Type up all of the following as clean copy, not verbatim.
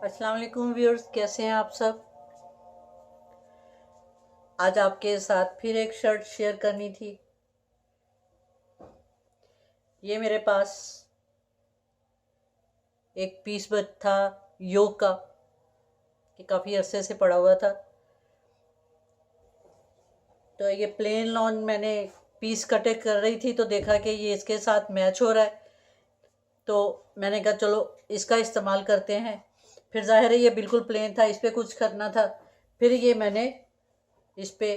अस्सलाम वालेकुम व्यूअर्स, कैसे हैं आप सब। आज आपके साथ फिर एक शर्ट शेयर करनी थी। ये मेरे पास एक पीस बच था योग का, कि काफ़ी अरसे से पड़ा हुआ था। तो ये प्लेन लॉन मैंने पीस कटे कर रही थी तो देखा कि ये इसके साथ मैच हो रहा है, तो मैंने कहा चलो इसका इस्तेमाल करते हैं। फिर जाहिर है ये बिल्कुल प्लेन था, इस पर कुछ करना था। फिर ये मैंने इस पर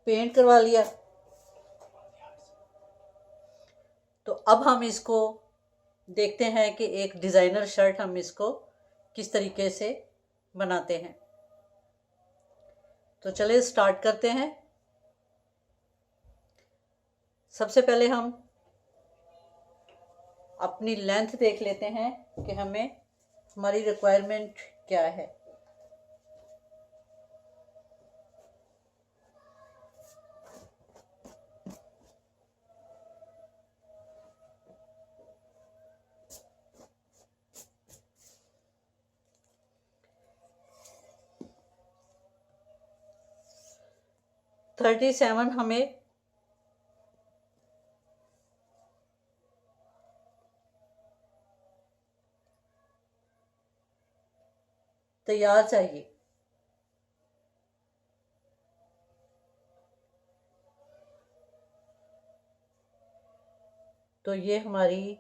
पेंट करवा लिया। तो अब हम इसको देखते हैं कि एक डिज़ाइनर शर्ट हम इसको किस तरीके से बनाते हैं। तो चलिए स्टार्ट करते हैं। सबसे पहले हम अपनी लेंथ देख लेते हैं कि हमें हमारी रिक्वायरमेंट क्या है। थर्टी सेवन हमें तैयार चाहिए। तो ये हमारी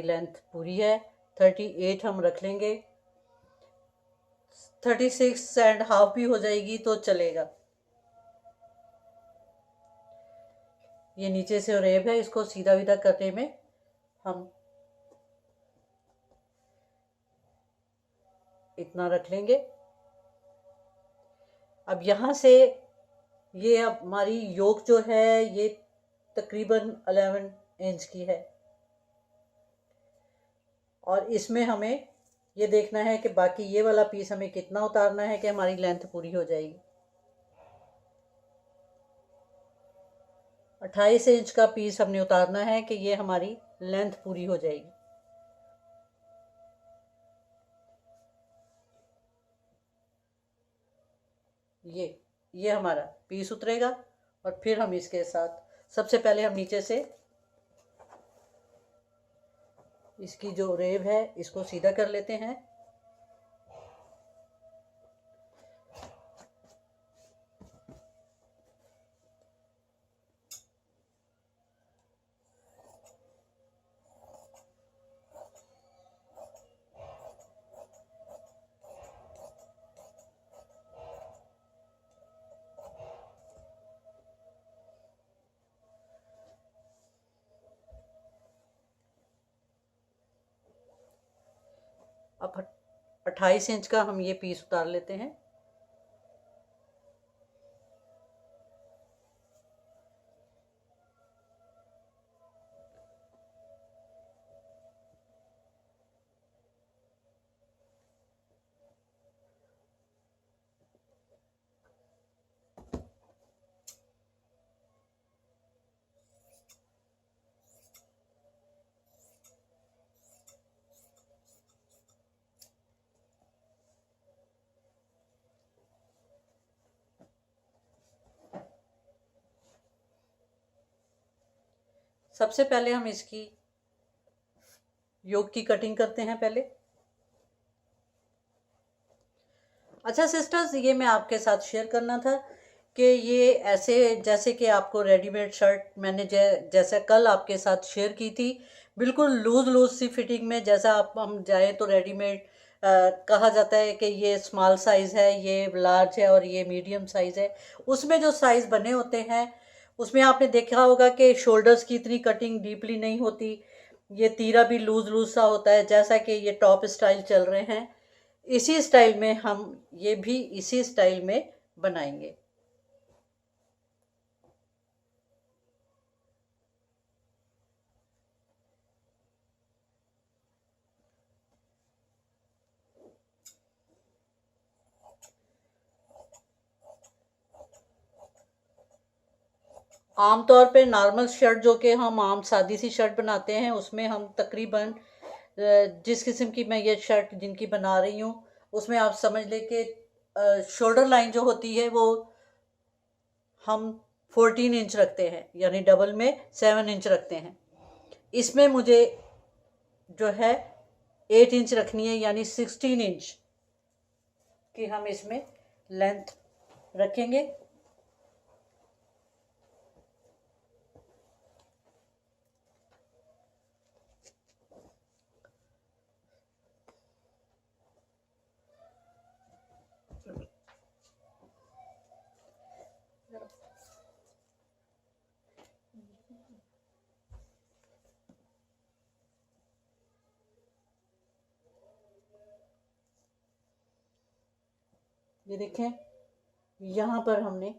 लेंथ पूरी है। 38 हम रख लेंगे। 36.5 भी हो जाएगी तो चलेगा। ये नीचे से रेब है, इसको सीधा विधा करने में हम इतना रख लेंगे। अब यहाँ से ये अब हमारी योक जो है ये तकरीबन 11 इंच की है, और इसमें हमें ये देखना है कि बाकी ये वाला पीस हमें कितना उतारना है कि हमारी लेंथ पूरी हो जाएगी। 28 इंच का पीस हमने उतारना है कि ये हमारी लेंथ पूरी हो जाएगी। ये हमारा पीस उतरेगा, और फिर हम इसके साथ सबसे पहले हम नीचे से इसकी जो रेब है इसको सीधा कर लेते हैं। अब 28 इंच का हम ये पीस उतार लेते हैं। सबसे पहले हम इसकी योक की कटिंग करते हैं पहले। अच्छा सिस्टर्स, ये मैं आपके साथ शेयर करना था कि ये ऐसे जैसे कि आपको रेडीमेड शर्ट मैंने जैसे कल आपके साथ शेयर की थी, बिल्कुल लूज लूज सी फिटिंग में, जैसा आप हम जाएँ तो रेडीमेड कहा जाता है कि ये स्मॉल साइज़ है, ये लार्ज है और ये मीडियम साइज़ है। उसमें जो साइज़ बने होते हैं उसमें आपने देखा होगा कि शोल्डर्स की इतनी कटिंग डीपली नहीं होती, ये तीरा भी लूज लूज सा होता है, जैसा कि ये टॉप स्टाइल चल रहे हैं। इसी स्टाइल में हम ये भी इसी स्टाइल में बनाएंगे। आम तौर पे नॉर्मल शर्ट जो कि हम आम सादी सी शर्ट बनाते हैं उसमें हम तकरीबन जिस किस्म की मैं ये शर्ट जिनकी बना रही हूँ उसमें आप समझ लें कि शोल्डर लाइन जो होती है वो हम 14 इंच रखते हैं, यानी डबल में 7 इंच रखते हैं। इसमें मुझे जो है 8 इंच रखनी है, यानी 16 इंच की हम इसमें लेंथ रखेंगे। ये देखें, यहाँ पर हमने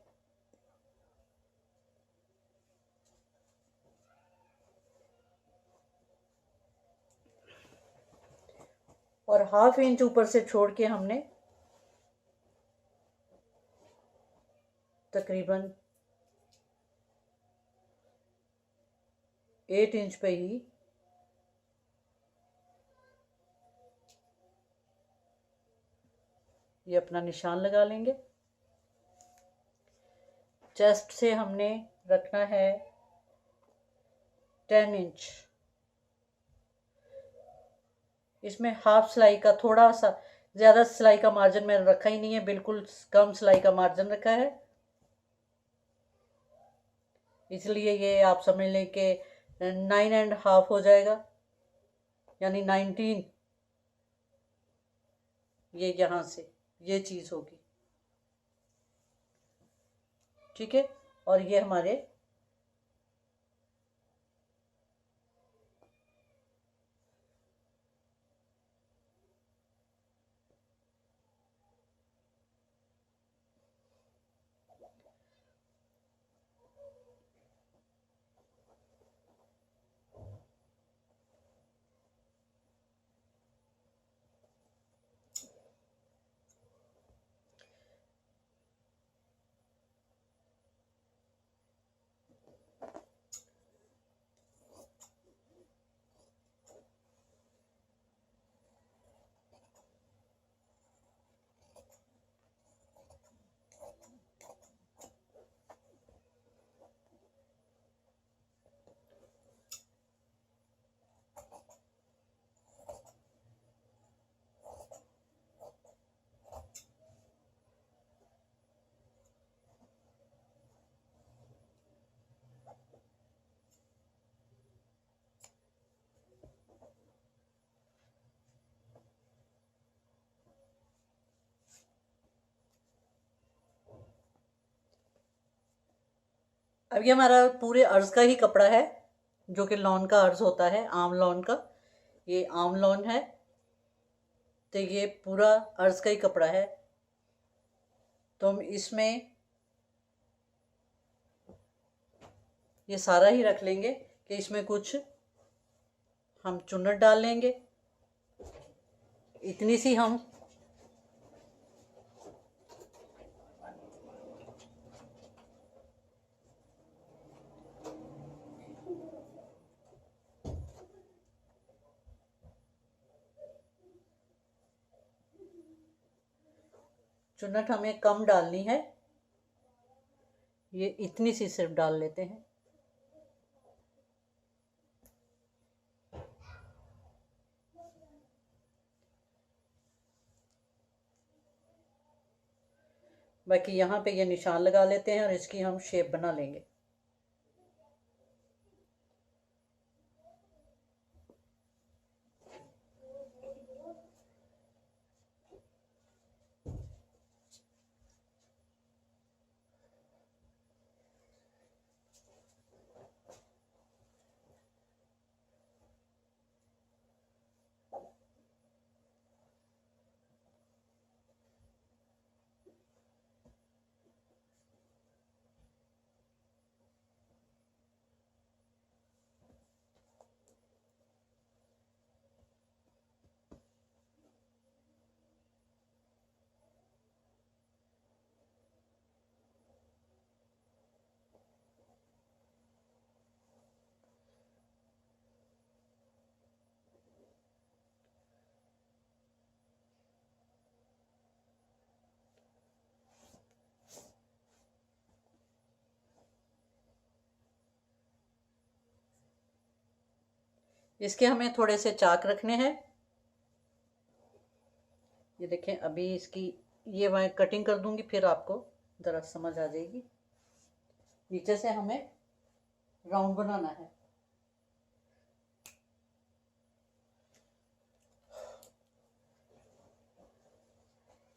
और 1/2 इंच ऊपर से छोड़ के हमने तकरीबन 8 इंच पे ही ये अपना निशान लगा लेंगे। चेस्ट से हमने रखना है 10 इंच। इसमें हाफ सिलाई का थोड़ा सा ज़्यादा सिलाई का मार्जिन मैंने रखा ही नहीं है, बिल्कुल कम सिलाई का मार्जिन रखा है। इसलिए ये आप समझ लें कि 9.5 हो जाएगा, यानी 19। ये यहाँ से ये चीज़ होगी, ठीक है। और ये हमारे अब ये हमारा पूरे अर्ज का ही कपड़ा है, जो कि लॉन का अर्ज होता है, आम लॉन का। ये आम लॉन है, तो ये पूरा अर्ज का ही कपड़ा है। तो हम इसमें ये सारा ही रख लेंगे कि इसमें कुछ हम चुन्नट डाल लेंगे, इतनी सी हम चुन्नट हमें कम डालनी है, ये इतनी सी सिर्फ डाल लेते हैं। बाकी यहाँ पे ये निशान लगा लेते हैं और इसकी हम शेप बना लेंगे। इसके हमें थोड़े से चाक रखने हैं। ये देखें, अभी इसकी ये मैं कटिंग कर दूंगी, फिर आपको ज़रा समझ आ जाएगी। नीचे से हमें राउंड बनाना है।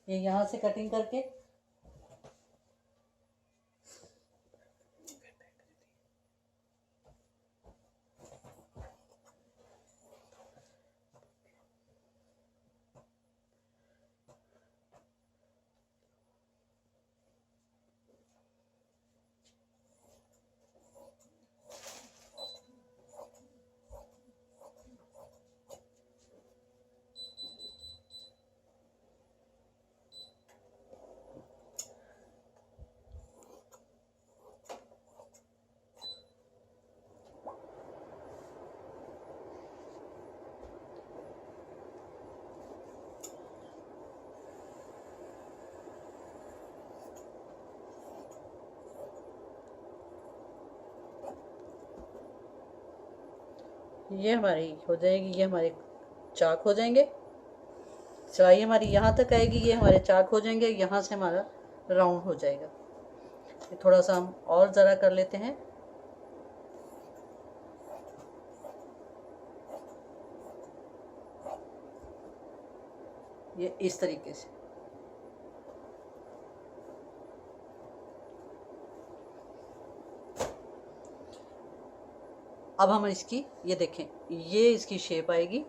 ये यहाँ से कटिंग करके ये हमारी हो जाएगी, ये हमारे चाक हो जाएंगे। सिलाई हमारी यहाँ तक आएगी, ये हमारे चाक हो जाएंगे, यहाँ से हमारा राउंड हो जाएगा। ये थोड़ा सा हम और ज़रा कर लेते हैं। ये इस तरीके से। अब हम इसकी ये देखें, ये इसकी शेप आएगी।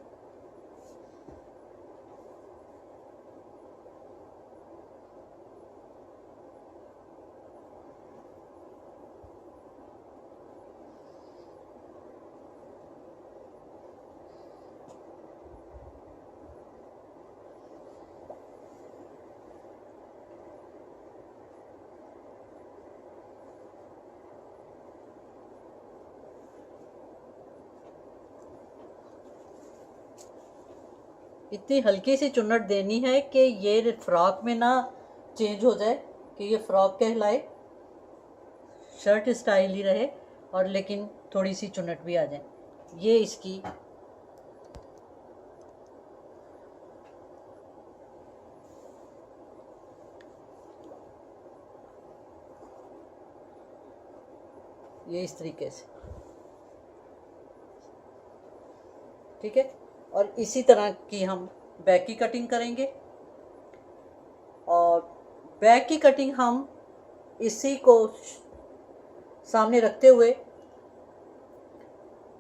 इतनी हल्की सी चुन्नट देनी है कि ये फ्रॉक में ना चेंज हो जाए, कि ये फ्रॉक कहलाए, शर्ट स्टाइल ही रहे, और लेकिन थोड़ी सी चुन्नट भी आ जाए। ये इसकी ये इस तरीके से, ठीक है। और इसी तरह की हम बैक की कटिंग करेंगे। और बैक की कटिंग हम इसी को सामने रखते हुए,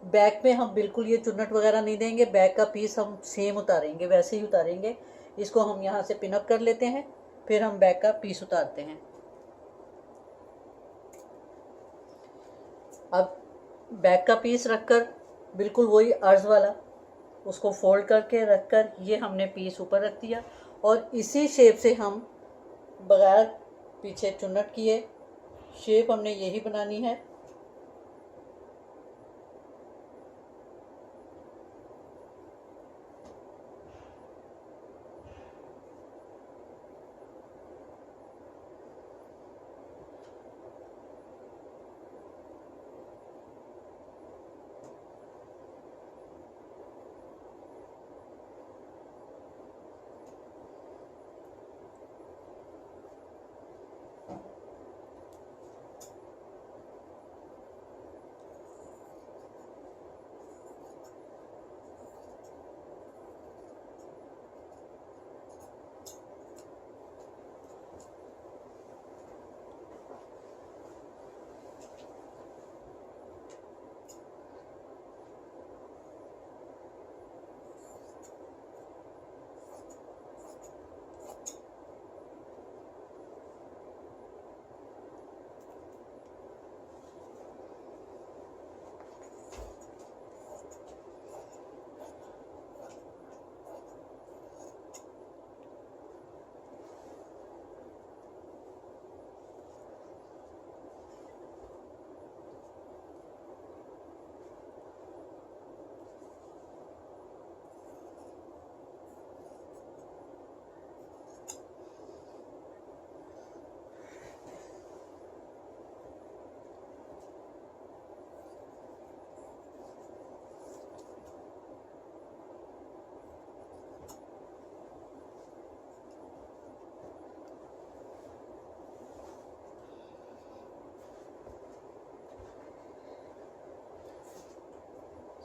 बैक में हम बिल्कुल ये चुन्नट वगैरह नहीं देंगे। बैक का पीस हम सेम उतारेंगे, वैसे ही उतारेंगे। इसको हम यहाँ से पिन अप कर लेते हैं, फिर हम बैक का पीस उतारते हैं। अब बैक का पीस रखकर बिल्कुल वही अर्ज वाला उसको फोल्ड करके रखकर ये हमने पीस ऊपर रख दिया, और इसी शेप से हम बगैर पीछे चुन्नट किए शेप हमने यही बनानी है।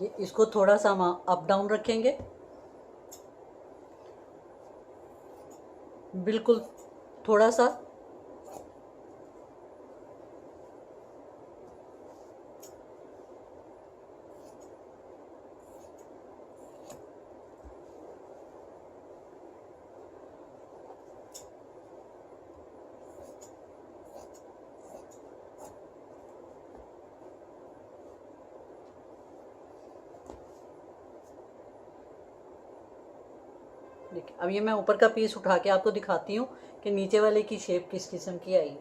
ये इसको थोड़ा सा हम अप डाउन रखेंगे, बिल्कुल थोड़ा सा। देखिए अब ये मैं ऊपर का पीस उठा के आपको दिखाती हूँ कि नीचे वाले की शेप किस किस्म की आई है।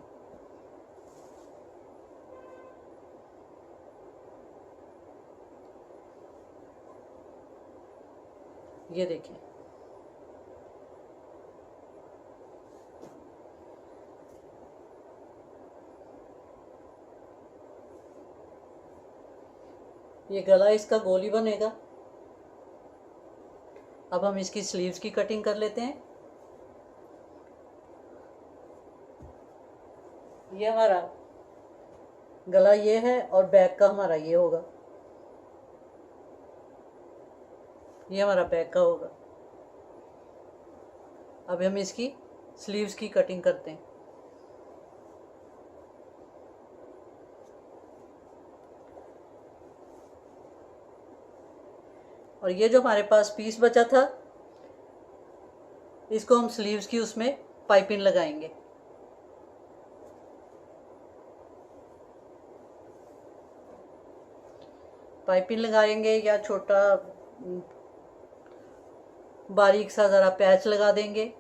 ये देखिए, ये गला इसका गोली बनेगा। अब हम इसकी स्लीव्स की कटिंग कर लेते हैं। ये हमारा गला ये है और बैक का हमारा ये होगा, ये हमारा बैक का होगा। अब हम इसकी स्लीव्स की कटिंग करते हैं। और ये जो हमारे पास पीस बचा था, इसको हम स्लीव्स की उसमें पाइपिंग लगाएंगे। पाइपिंग लगाएंगे या छोटा बारीक सा ज़रा पैच लगा देंगे।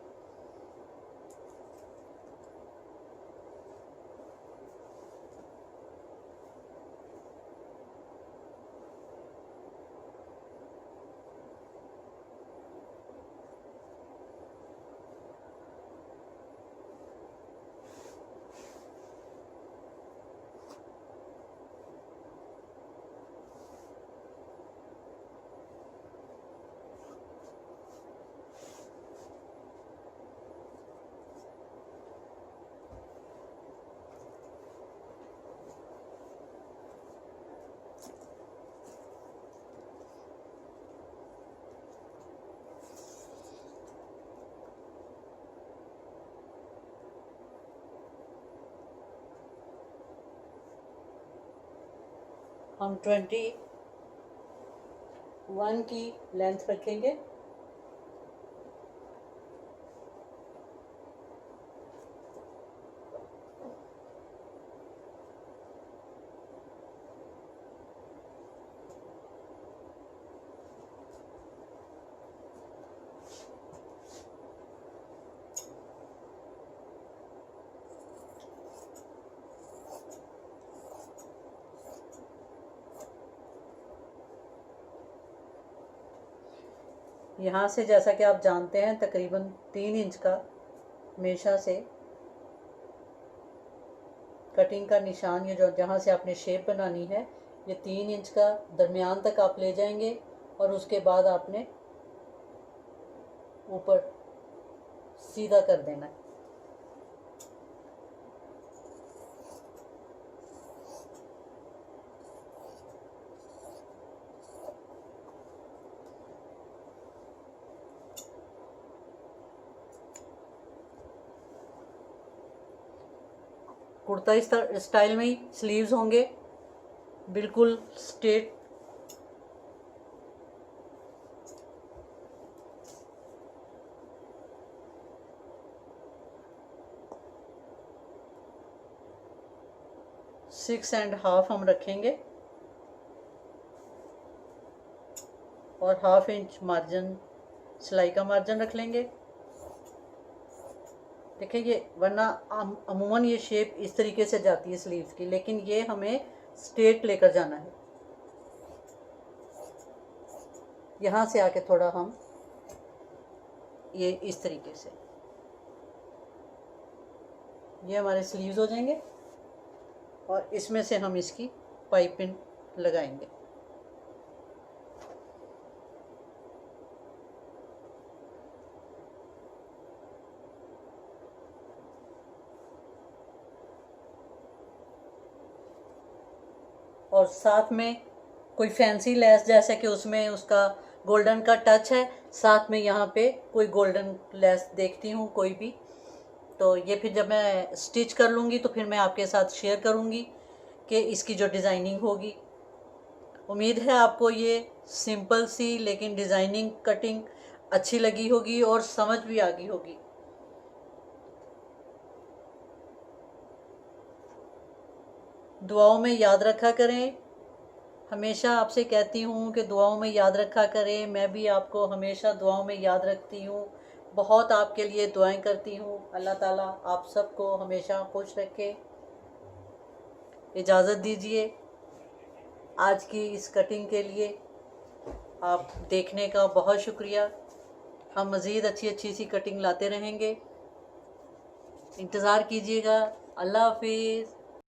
हम 21 की लेंथ रखेंगे। यहाँ से जैसा कि आप जानते हैं तकरीबन 3 इंच का हमेशा से कटिंग का निशान, ये जो जहाँ से आपने शेप बनानी है, ये 3 इंच का दरमियान तक आप ले जाएंगे और उसके बाद आपने ऊपर सीधा कर देना है। कुर्ता इस स्टाइल में ही स्लीव्स होंगे, बिल्कुल स्ट्रेट। सिक्स एंड हाफ हम रखेंगे और हाफ इंच मार्जिन, सिलाई का मार्जिन रख लेंगे। देखिए ये वरना अमूमन ये शेप इस तरीके से जाती है स्लीव्स की, लेकिन ये हमें स्ट्रेट लेकर जाना है। यहाँ से आके थोड़ा हम ये इस तरीके से, ये हमारे स्लीव्स हो जाएंगे और इसमें से हम इसकी पाइपिंग लगाएंगे। और साथ में कोई फैंसी लेस जैसे कि उसमें उसका गोल्डन का टच है, साथ में यहाँ पे कोई गोल्डन लेस देखती हूँ कोई भी। तो ये फिर जब मैं स्टिच कर लूँगी तो फिर मैं आपके साथ शेयर करूँगी कि इसकी जो डिज़ाइनिंग होगी। उम्मीद है आपको ये सिंपल सी लेकिन डिज़ाइनिंग कटिंग अच्छी लगी होगी और समझ भी आ गई होगी। दुआओं में याद रखा करें, हमेशा आपसे कहती हूँ कि दुआओं में याद रखा करें। मैं भी आपको हमेशा दुआओं में याद रखती हूँ, बहुत आपके लिए दुआएं करती हूँ। अल्लाह ताला आप सबको हमेशा खुश रखे। इजाज़त दीजिए आज की इस कटिंग के लिए। आप देखने का बहुत शुक्रिया। हम मज़ीद अच्छी अच्छी सी कटिंग लाते रहेंगे, इंतज़ार कीजिएगा। अल्लाह हाफिज़।